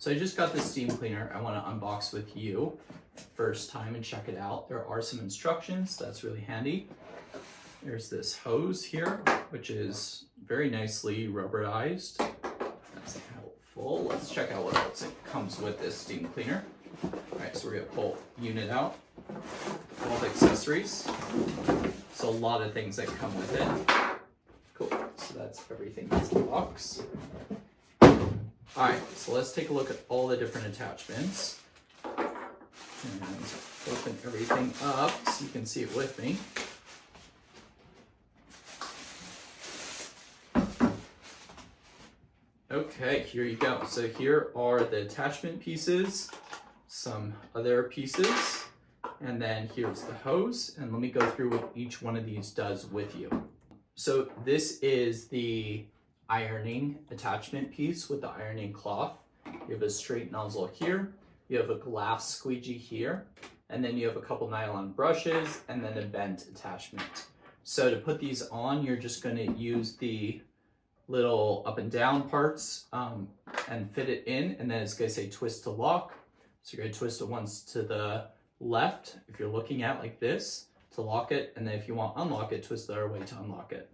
So I just got this steam cleaner. I want to unbox with you first time and check it out. There are some instructions. That's really handy. There's this hose here, which is very nicely rubberized. That's helpful. Let's check out what else it comes with this steam cleaner. All right, so we're gonna pull the unit out. All the accessories. So a lot of things that come with it. Cool. So that's everything that's in the box. All right, so let's take a look at all the different attachments and open everything up so you can see it with me. Okay, here you go. So here are the attachment pieces, some other pieces, and then here's the hose. And let me go through what each one of these does with you. So this is the ironing attachment piece with the ironing cloth. You have a straight nozzle here, you have a glass squeegee here, and then you have a couple nylon brushes and then a bent attachment. So to put these on, you're just going to use the little up and down parts and fit it in, and then it's going to say twist to lock. So you're going to twist it once to the left if you're looking at like this to lock it, and then if you want to unlock it, twist the other way to unlock it.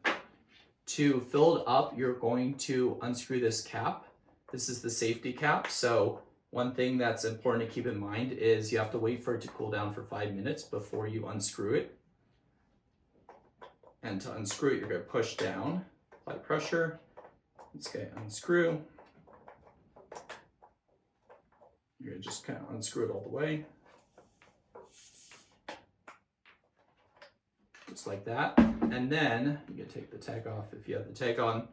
To fill it up, you're going to unscrew this cap. This is the safety cap. So one thing that's important to keep in mind is you have to wait for it to cool down for 5 minutes before you unscrew it. And to unscrew it, you're going to push down, apply pressure. It's going to unscrew. You're going to just kind of unscrew it all the way. Just like that. And then you can take the tag off if you have the tag on.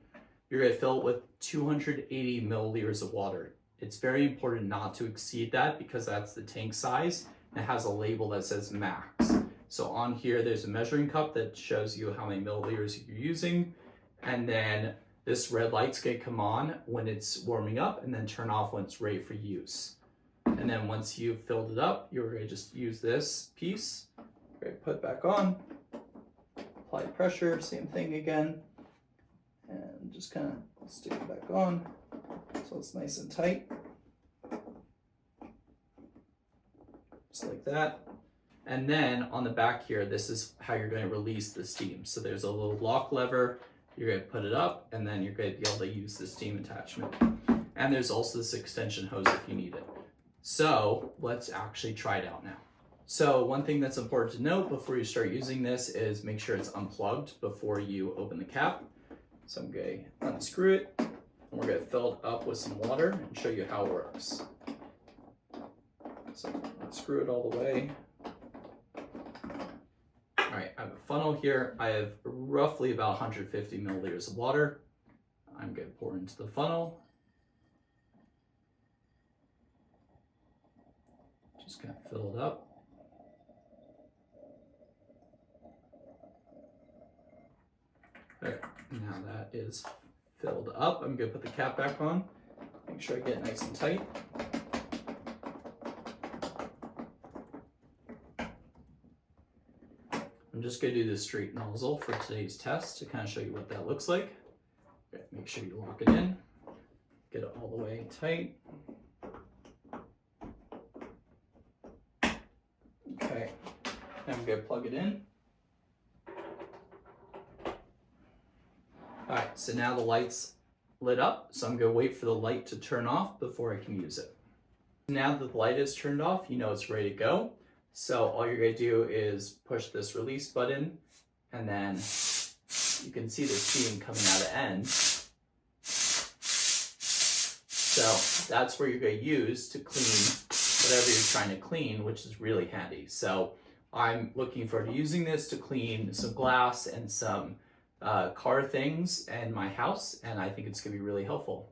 You're going to fill it with 280 milliliters of water. It's very important not to exceed that because that's the tank size. It has a label that says max. So on here, there's a measuring cup that shows you how many milliliters you're using. And then this red light's going to come on when it's warming up and then turn off when it's ready for use. And then once you've filled it up, you're going to just use this piece. You're going to put it back on. Apply pressure, same thing again, and just kind of stick it back on so it's nice and tight, just like that. And then on the back here, this is how you're going to release the steam. So there's a little lock lever, you're going to put it up, and then you're going to be able to use the steam attachment. And there's also this extension hose if you need it. So let's actually try it out now. So one thing that's important to note before you start using this is make sure it's unplugged before you open the cap. So I'm going to unscrew it, and we're going to fill it up with some water and show you how it works. So unscrew it all the way. All right, I have a funnel here. I have roughly about 150 milliliters of water. I'm going to pour into the funnel. Just kind of fill it up. There, now that is filled up. I'm going to put the cap back on. Make sure I get it nice and tight. I'm just going to do the straight nozzle for today's test to kind of show you what that looks like. Okay, make sure you lock it in. Get it all the way tight. Okay, now I'm going to plug it in. All right, so now the light's lit up, so I'm gonna wait for the light to turn off before I can use it. Now that the light is turned off, you know it's ready to go. So all you're gonna do is push this release button, and then you can see the steam coming out of the end. So that's where you're gonna use to clean whatever you're trying to clean, which is really handy. So I'm looking forward to using this to clean some glass and some car things in my house, and I think it's going to be really helpful.